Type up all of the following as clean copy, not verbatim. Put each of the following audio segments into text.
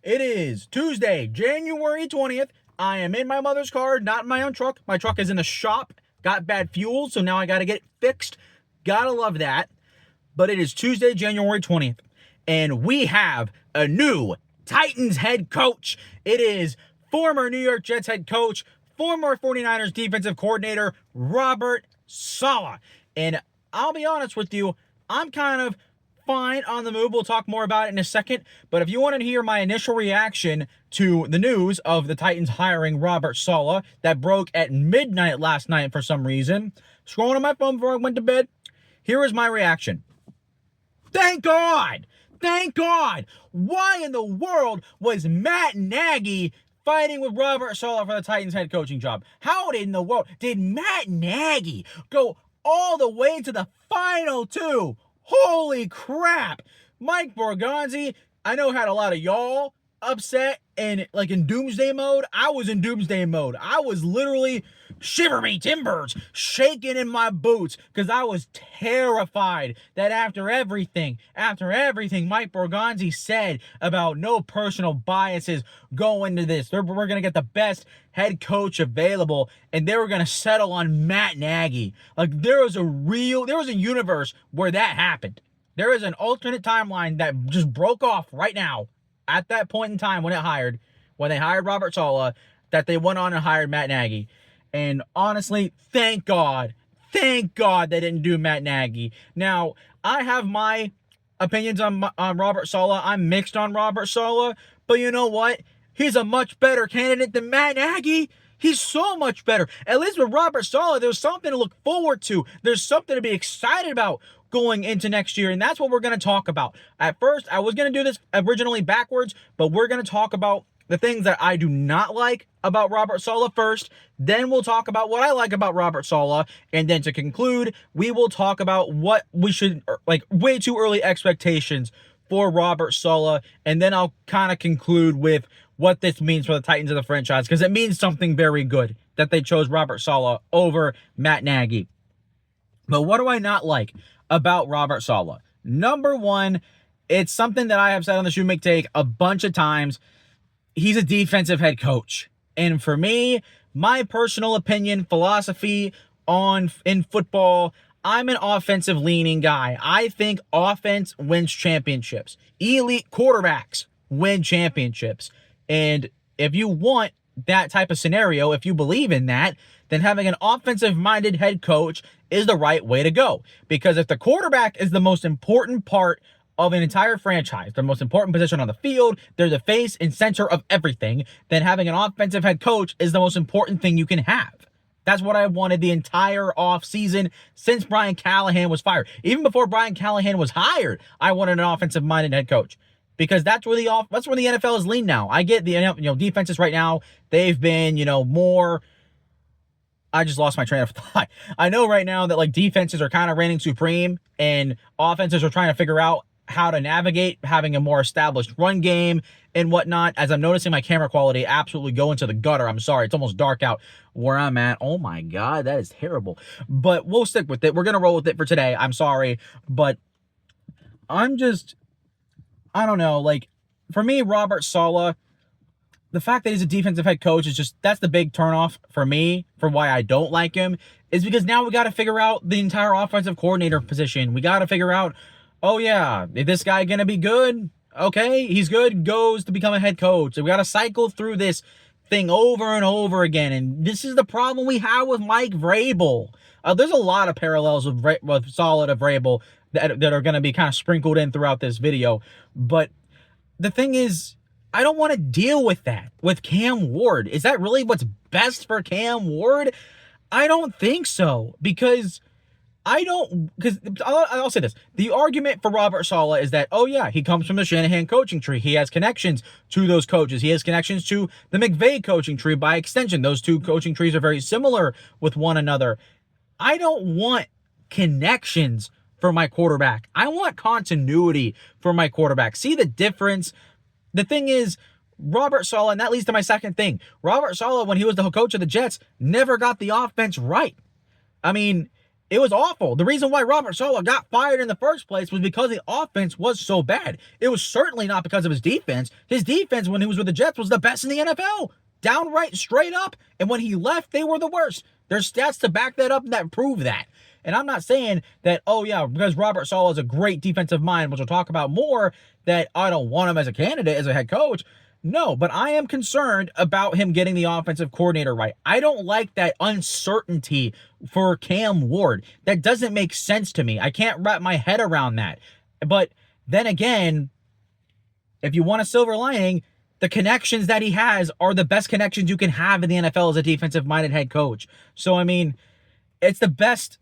It is Tuesday, January 20th. I am in my mother's car, not in my own truck. My truck is in the shop. Got bad fuel, so now I got to get it fixed. Gotta love that. But it is Tuesday, January 20th, and we have a new Titans head coach. It is former New York Jets head coach, former 49ers defensive coordinator, Robert Saleh. And I'll be honest with you, I'm kind of fine on the move. We'll talk more about it in a second. But if you want to hear my initial reaction to the news of the Titans hiring Robert Saleh that broke at midnight last night for some reason, scrolling on my phone before I went to bed, here is my reaction. Thank God! Thank God! Why in the world was Matt Nagy fighting with Robert Saleh for the Titans head coaching job? How in the world did Matt Nagy go all the way to the final two? Holy crap! Mike Borgonzi, I know, had a lot of y'all upset and like in doomsday mode. I was in doomsday mode. I was literally shiver me timbers, shaking in my boots because I was terrified that after everything Mike Borgonzi said about no personal biases going into this, we're going to get the best head coach available, and they were going to settle on Matt Nagy. Like, there was a universe where that happened. There is an alternate timeline that just broke off right now at that point in time when they hired Robert Saleh, that they went on and hired Matt Nagy. And honestly, thank God they didn't do Matt Nagy. Now, I have my opinions on Robert Saleh. I'm mixed on Robert Saleh, but you know what? He's a much better candidate than Matt Nagy. He's so much better. At least with Robert Saleh, there's something to look forward to. There's something to be excited about going into next year, and that's what we're going to talk about. At first, I was going to do this originally backwards, but we're going to talk about the things that I do not like about Robert Saleh first. Then we'll talk about what I like about Robert Saleh. And then to conclude, we will talk about what we should, like, way too early expectations for Robert Saleh. And then I'll kind of conclude with what this means for the Titans of the franchise, because it means something very good that they chose Robert Saleh over Matt Nagy. But what do I not like about Robert Saleh? Number one, it's something that I have said on the Shoemaker Take a bunch of times. He's a defensive head coach. And for me, my personal opinion, philosophy in football, I'm an offensive leaning guy. I think offense wins championships. Elite quarterbacks win championships. And if you want that type of scenario, if you believe in that, then having an offensive-minded head coach is the right way to go. Because if the quarterback is the most important part of an entire franchise, the most important position on the field, they're the face and center of everything, then having an offensive head coach is the most important thing you can have. That's what I wanted the entire offseason since Brian Callahan was fired. Even before Brian Callahan was hired, I wanted an offensive-minded head coach. Because that's where the NFL is lean now. I get the defenses right now, they've been, more. I just lost my train of thought. I know right now that like defenses are kind of reigning supreme and offenses are trying to figure out how to navigate having a more established run game and whatnot. As I'm noticing my camera quality absolutely go into the gutter. I'm sorry. It's almost dark out where I'm at. Oh my God, that is terrible. But we'll stick with it. We're going to roll with it for today. I'm sorry. But I don't know. Like, for me, Robert Saleh, the fact that he's a defensive head coach is that's the big turnoff for me for why I don't like him, is because now we got to figure out the entire offensive coordinator position. We got to figure out, oh yeah, is this guy going to be good? Okay, he's good, goes to become a head coach. So we got to cycle through this thing over and over again. And this is the problem we have with Mike Vrabel. There's a lot of parallels with Saleh to Vrabel that are going to be kind of sprinkled in throughout this video. But the thing is, I don't want to deal with that with Cam Ward. Is that really what's best for Cam Ward? I don't think so, because I'll say this. The argument for Robert Saleh is that, oh yeah, he comes from the Shanahan coaching tree. He has connections to those coaches. He has connections to the McVay coaching tree by extension. Those two coaching trees are very similar with one another. I don't want connections for my quarterback. I want continuity for my quarterback. See the difference? The thing is, Robert Saleh, and that leads to my second thing. Robert Saleh, when he was the coach of the Jets, never got the offense right. I mean, It was awful. The reason why Robert Saleh got fired in the first place was because the offense was so bad. It was certainly not because of his defense. His defense when he was with the Jets was the best in the NFL. Downright straight up. And when he left, they were the worst. There's stats to back that up and that prove that. And I'm not saying that, oh yeah, because Robert Saleh is a great defensive mind, which we'll talk about more, that I don't want him as a candidate, as a head coach. No, but I am concerned about him getting the offensive coordinator right. I don't like that uncertainty for Cam Ward. That doesn't make sense to me. I can't wrap my head around that. But then again, if you want a silver lining, the connections that he has are the best connections you can have in the NFL as a defensive-minded head coach. So, I mean, it's the best,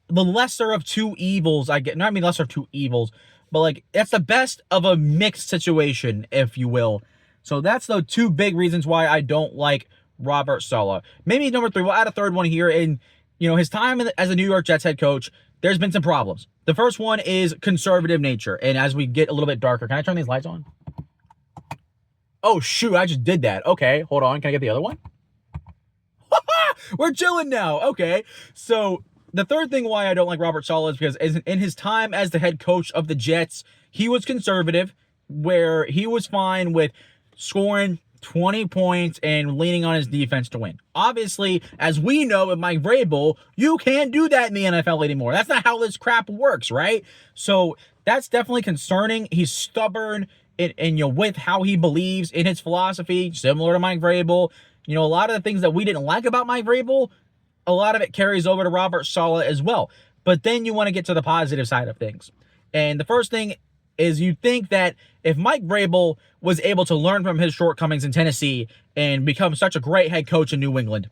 the lesser of two evils, I get. No, I mean lesser of two evils, but like, it's the best of a mixed situation, if you will. So that's the two big reasons why I don't like Robert Saleh. Maybe number three, we'll add a third one here. In, his time as a New York Jets head coach, there's been some problems. The first one is conservative nature. And as we get a little bit darker, can I turn these lights on? Oh, shoot, I just did that. Okay, hold on. Can I get the other one? We're chilling now. Okay, so the third thing why I don't like Robert Saleh is because in his time as the head coach of the Jets, he was conservative, where he was fine with scoring 20 points and leaning on his defense to win. Obviously, as we know with Mike Vrabel, you can't do that in the NFL anymore. That's not how this crap works, right? So that's definitely concerning. He's stubborn and with how he believes in his philosophy, similar to Mike Vrabel. A lot of the things that we didn't like about Mike Vrabel, a lot of it carries over to Robert Saleh as well. But then you want to get to the positive side of things. And the first thing is you think that if Mike Vrabel was able to learn from his shortcomings in Tennessee and become such a great head coach in New England,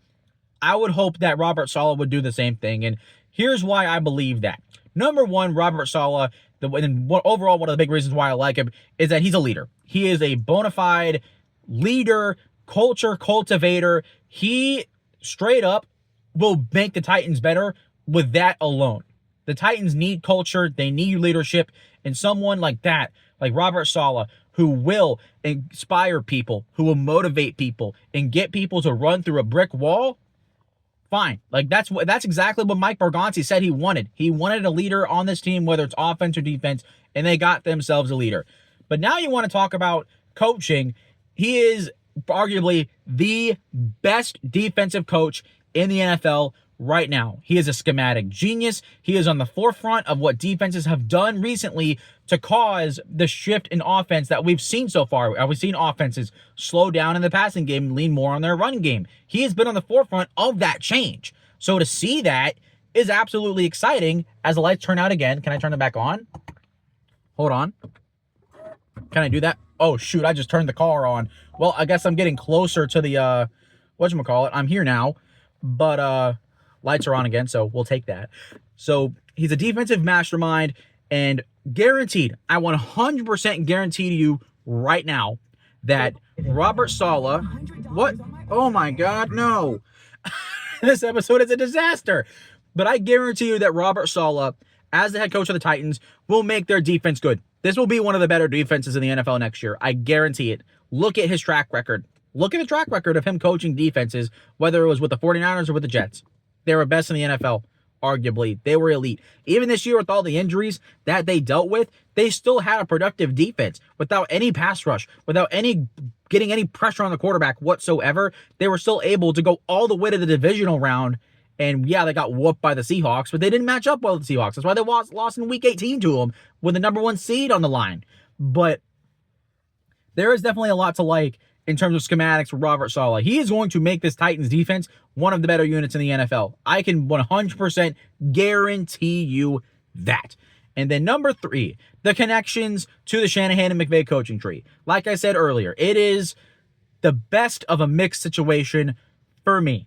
I would hope that Robert Saleh would do the same thing. And here's why I believe that. Number one, Robert Saleh, overall one of the big reasons why I like him is that he's a leader. He is a bona fide leader, culture cultivator. He straight up will make the Titans better with that alone. The Titans need culture. They need leadership. And someone like that, like Robert Saleh, who will inspire people, who will motivate people and get people to run through a brick wall, fine. Like that's exactly what Mike Bergonzi said he wanted. He wanted a leader on this team, whether it's offense or defense, and they got themselves a leader. But now you want to talk about coaching. He is arguably the best defensive coach in the NFL right now. He is a schematic genius. He is on the forefront of what defenses have done recently to cause the shift in offense that we've seen so far. We've seen offenses slow down in the passing game and lean more on their run game. He has been on the forefront of that change. So to see that is absolutely exciting. As the lights turn out again, can I turn them back on? Hold on. Can I do that? Oh, shoot, I just turned the car on. Well, I guess I'm getting closer to the, whatchamacallit. I'm here now, but, lights are on again, so we'll take that. So he's a defensive mastermind, and guaranteed, I 100% guarantee to you right now that Robert Saleh, what? Oh my God, no. This episode is a disaster. But I guarantee you that Robert Saleh, as the head coach of the Titans, will make their defense good. This will be one of the better defenses in the NFL next year. I guarantee it. Look at his track record. Look at the track record of him coaching defenses, whether it was with the 49ers or with the Jets. They were best in the NFL, arguably. They were elite. Even this year with all the injuries that they dealt with, they still had a productive defense without any pass rush, without getting any pressure on the quarterback whatsoever. They were still able to go all the way to the divisional round. And yeah, they got whooped by the Seahawks, but they didn't match up well with the Seahawks. That's why they lost in week 18 to them with the number one seed on the line. But there is definitely a lot to like in terms of schematics for Robert Saleh. He is going to make this Titans defense one of the better units in the NFL. I can 100% guarantee you that. And then number three, the connections to the Shanahan and McVay coaching tree. Like I said earlier, it is the best of a mixed situation for me.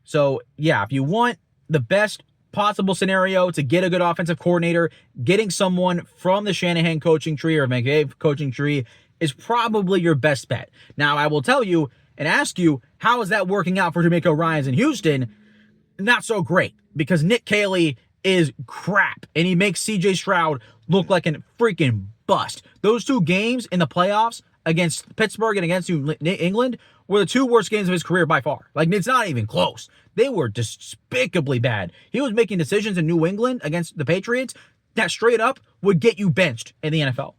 So yeah, if you want the best possible scenario to get a good offensive coordinator, getting someone from the Shanahan coaching tree or McVay coaching tree is probably your best bet. Now, I will tell you and ask you, how is that working out for D'Amico Ryans in Houston? Not so great, because Nick Caley is crap, and he makes CJ Stroud look like a freaking bust. Those two games in the playoffs against Pittsburgh and against New England were the two worst games of his career by far. Like, it's not even close. They were despicably bad. He was making decisions in New England against the Patriots that straight up would get you benched in the NFL.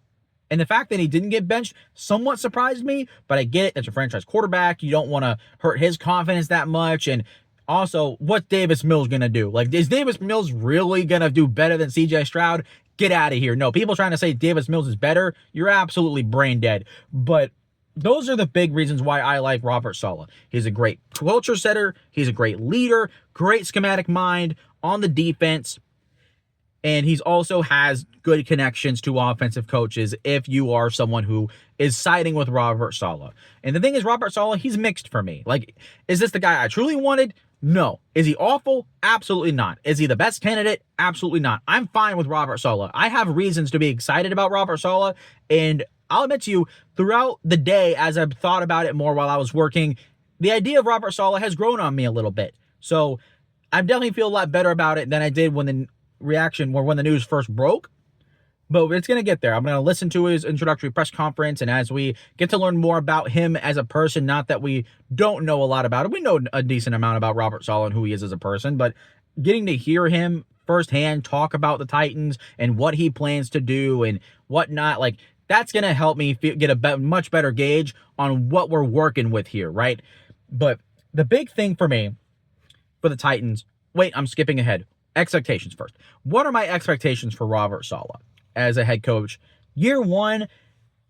And the fact that he didn't get benched somewhat surprised me, but I get it. It's a franchise quarterback. You don't want to hurt his confidence that much. And also, what's Davis Mills going to do? Like, is Davis Mills really going to do better than CJ Stroud? Get out of here. No, people trying to say Davis Mills is better, you're absolutely brain dead. But those are the big reasons why I like Robert Saleh. He's a great culture setter. He's a great leader, great schematic mind on the defense. And he's also has good connections to offensive coaches if you are someone who is siding with Robert Saleh. And the thing is, Robert Saleh, he's mixed for me. Like, is this the guy I truly wanted? No. Is he awful? Absolutely not. Is he the best candidate? Absolutely not. I'm fine with Robert Saleh. I have reasons to be excited about Robert Saleh, and I'll admit to you, throughout the day, as I've thought about it more while I was working, the idea of Robert Saleh has grown on me a little bit. So I definitely feel a lot better about it than I did when the news first broke. But it's going to get there. I'm going to listen to his introductory press conference, and as we get to learn more about him as a person, not that we don't know a lot about him. We know a decent amount about Robert Saleh and who he is as a person, but getting to hear him firsthand talk about the Titans and what he plans to do and whatnot, like, that's going to help me get a much better gauge on what we're working with here, right? But the big thing for me, for the Titans, I'm skipping ahead. Expectations first. What are my expectations for Robert Saleh as a head coach? Year one,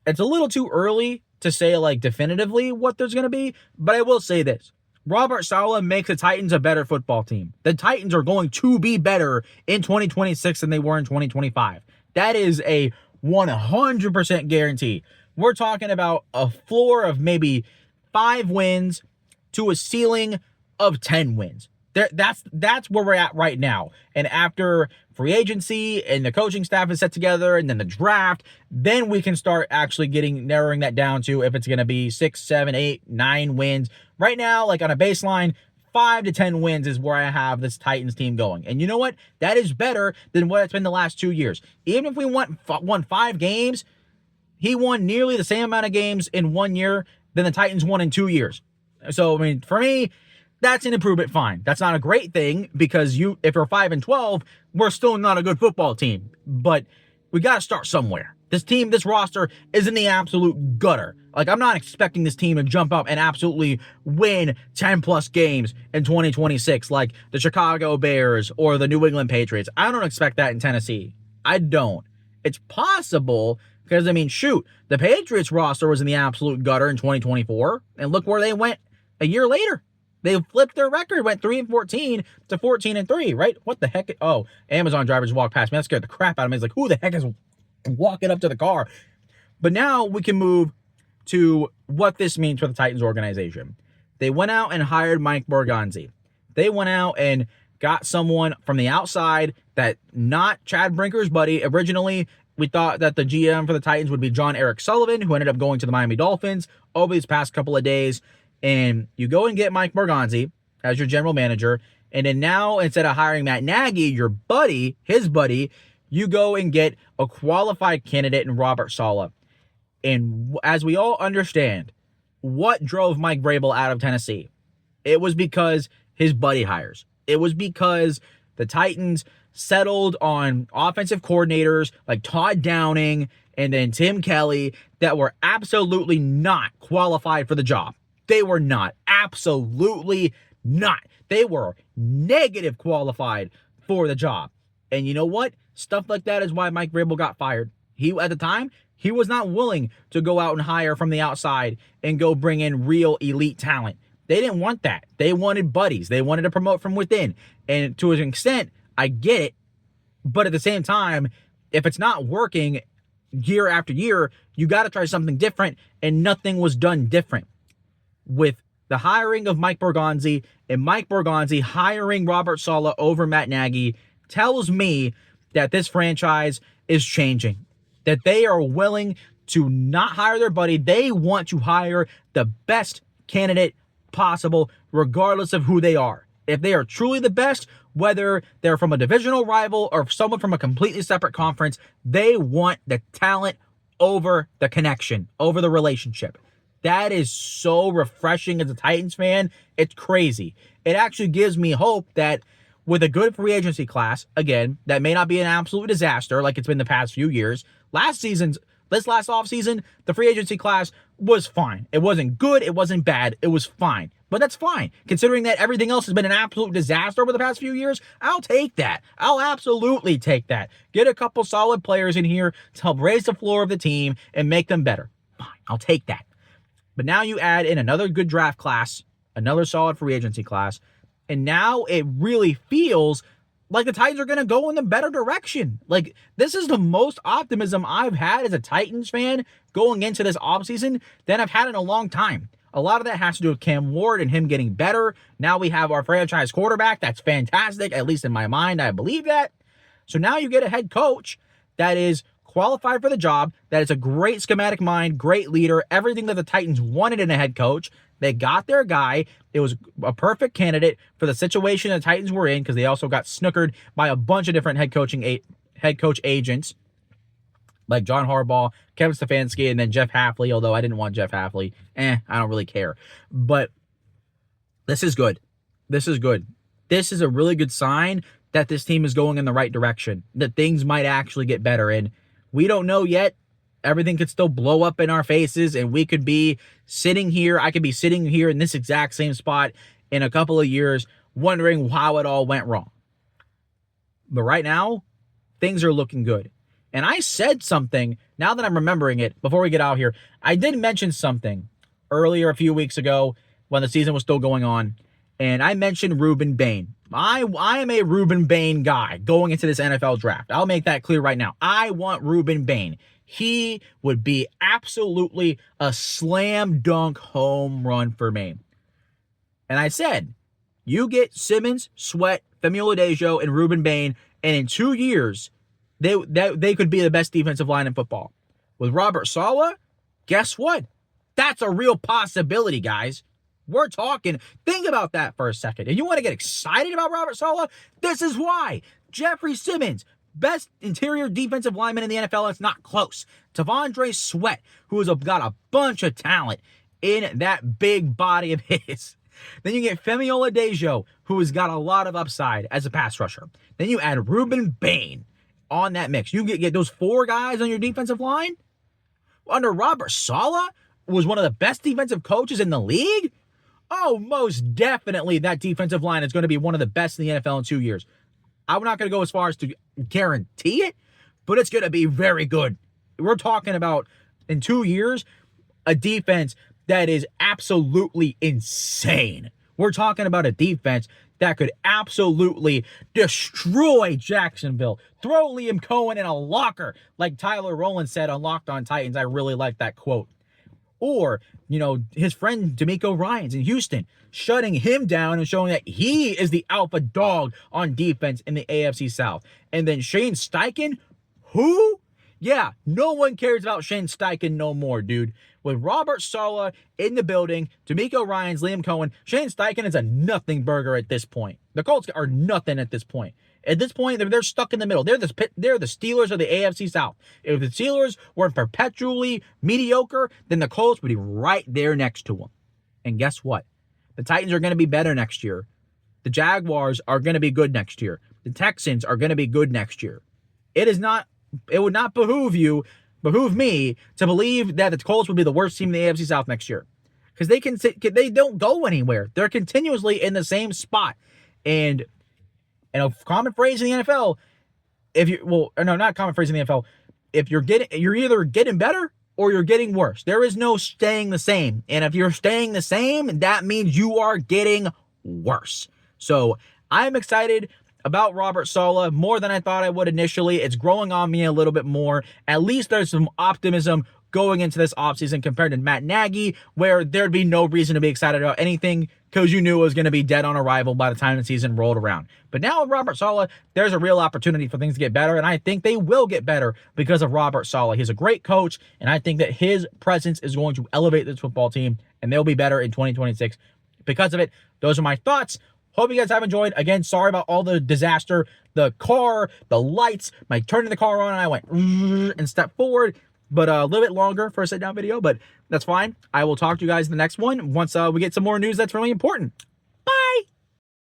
it's a little too early to say, like, definitively what there's going to be, but I will say this. Robert Saleh makes the Titans a better football team. The Titans are going to be better in 2026 than they were in 2025. That is a 100% guarantee. We're talking about a floor of maybe 5 wins to a ceiling of 10 wins. That's where we're at right now. And after free agency and the coaching staff is set together and then the draft, then we can start actually narrowing that down to if it's going to be 6, 7, 8, 9 wins. Right now, like on a baseline, 5 to 10 wins is where I have this Titans team going. And you know what? That is better than what it's been the last 2 years. Even if we won 5 games, he won nearly the same amount of games in 1 year than the Titans won in 2 years. So, I mean, for me, that's an improvement, fine. That's not a great thing because if you're 5-12, we're still not a good football team. But we got to start somewhere. This roster is in the absolute gutter. Like, I'm not expecting this team to jump up and absolutely win 10-plus games in 2026 like the Chicago Bears or the New England Patriots. I don't expect that in Tennessee. I don't. It's possible because, I mean, shoot, the Patriots roster was in the absolute gutter in 2024, and look where they went a year later. They flipped their record, went 3-14 to 14-3, right? What the heck? Oh, Amazon driver just walked past me. That scared the crap out of me. He's like, who the heck is walking up to the car? But now we can move to what this means for the Titans organization. They went out and hired Mike Borgonzi. They went out and got someone from the outside that not Chad Brinker's buddy. Originally, we thought that the GM for the Titans would be John Eric Sullivan, who ended up going to the Miami Dolphins over these past couple of days. And you go and get Mike Borgonzi as your general manager. And then now, instead of hiring Matt Nagy, his buddy, you go and get a qualified candidate in Robert Saleh. And as we all understand, what drove Mike Vrabel out of Tennessee? It was because his buddy hires. It was because the Titans settled on offensive coordinators like Todd Downing and then Tim Kelly that were absolutely not qualified for the job. They were not. Absolutely not. They were negative qualified for the job. And you know what? Stuff like that is why Mike Vrabel got fired. At the time, he was not willing to go out and hire from the outside and go bring in real elite talent. They didn't want that. They wanted buddies. They wanted to promote from within. And to an extent, I get it. But at the same time, if it's not working year after year, you got to try something different. And nothing was done different. With the hiring of Mike Borgonzi and Mike Borgonzi hiring Robert Saleh over Matt Nagy tells me that this franchise is changing, that they are willing to not hire their buddy. They want to hire the best candidate possible, regardless of who they are. If they are truly the best, whether they're from a divisional rival or someone from a completely separate conference, they want the talent over the connection, over the relationship. That is so refreshing as a Titans fan. It's crazy. It actually gives me hope that with a good free agency class, again, that may not be an absolute disaster like it's been the past few years. This last offseason, the free agency class was fine. It wasn't good. It wasn't bad. It was fine. But that's fine. Considering that everything else has been an absolute disaster over the past few years, I'll take that. I'll absolutely take that. Get a couple solid players in here to help raise the floor of the team and make them better. Fine. I'll take that. But now you add in another good draft class, another solid free agency class, and now it really feels like the Titans are going to go in the better direction. Like, this is the most optimism I've had as a Titans fan going into this offseason than I've had in a long time. A lot of that has to do with Cam Ward and him getting better. Now we have our franchise quarterback. That's fantastic, at least in my mind. I believe that. So now you get a head coach that is qualified for the job, that is a great schematic mind, great leader, everything that the Titans wanted in a head coach. They got their guy. It was a perfect candidate for the situation the Titans were in because they also got snookered by a bunch of different head coach agents like John Harbaugh, Kevin Stefanski, and then Jeff Hafley, although I didn't want Jeff Hafley. I don't really care. But this is good. This is good. This is a really good sign that this team is going in the right direction, that things might actually get better. And we don't know yet. Everything could still blow up in our faces, and we could be sitting here. I could be sitting here in this exact same spot in a couple of years wondering how it all went wrong. But right now, things are looking good. And I said something, now that I'm remembering it, before we get out here, I did mention something earlier a few weeks ago when the season was still going on, and I mentioned Ruben Bain. I am a Ruben Bain guy going into this NFL draft. I'll make that clear right now. I want Ruben Bain. He would be absolutely a slam dunk home run for me. And I said, you get Simmons, Sweat, Femi Oladejo, and Ruben Bain, and in 2 years, they could be the best defensive line in football. With Robert Saleh, guess what? That's a real possibility, guys. We're talking. Think about that for a second. And you want to get excited about Robert Saleh? This is why. Jeffrey Simmons, best interior defensive lineman in the NFL. It's not close. T'Vondre Sweat, who has got a bunch of talent in that big body of his. Then you get Femi Oladejo, who has got a lot of upside as a pass rusher. Then you add Ruben Bain on that mix. You get those 4 guys on your defensive line. Under Robert Saleh, was one of the best defensive coaches in the league. Oh, most definitely that defensive line is going to be one of the best in the NFL in 2 years. I'm not going to go as far as to guarantee it, but it's going to be very good. We're talking about, in 2 years, a defense that is absolutely insane. We're talking about a defense that could absolutely destroy Jacksonville. Throw Liam Cohen in a locker, like Tyler Rowland said on Locked On Titans. I really like that quote. Or, his friend D'Amico Ryans in Houston, shutting him down and showing that he is the alpha dog on defense in the AFC South. And then Shane Steichen, who? Yeah, no one cares about Shane Steichen no more, dude. With Robert Saleh in the building, D'Amico Ryans, Liam Cohen, Shane Steichen is a nothing burger at this point. The Colts are nothing at this point. At this point, they're stuck in the middle. They're the Steelers of the AFC South. If the Steelers were perpetually mediocre, then the Colts would be right there next to them. And guess what? The Titans are going to be better next year. The Jaguars are going to be good next year. The Texans are going to be good next year. It would not behoove me to believe that the Colts would be the worst team in the AFC South next year. Because they don't go anywhere. They're continuously in the same spot. And a common phrase in the NFL, not common phrase in the NFL, you're either getting better or you're getting worse. There is no staying the same. And if you're staying the same, that means you are getting worse. So I'm excited about Robert Saleh more than I thought I would initially. It's growing on me a little bit more. At least there's some optimism going into this offseason compared to Matt Nagy, where there'd be no reason to be excited about anything because you knew it was going to be dead on arrival by the time the season rolled around. But now with Robert Saleh, there's a real opportunity for things to get better, and I think they will get better because of Robert Saleh. He's a great coach, and I think that his presence is going to elevate this football team, and they'll be better in 2026 because of it. Those are my thoughts. Hope you guys have enjoyed. Again, sorry about all the disaster. The car, the lights, my turning the car on, and I went and stepped forward. but a little bit longer for a sit down video, but that's fine. I will talk to you guys in the next one once we get some more news that's really important. Bye.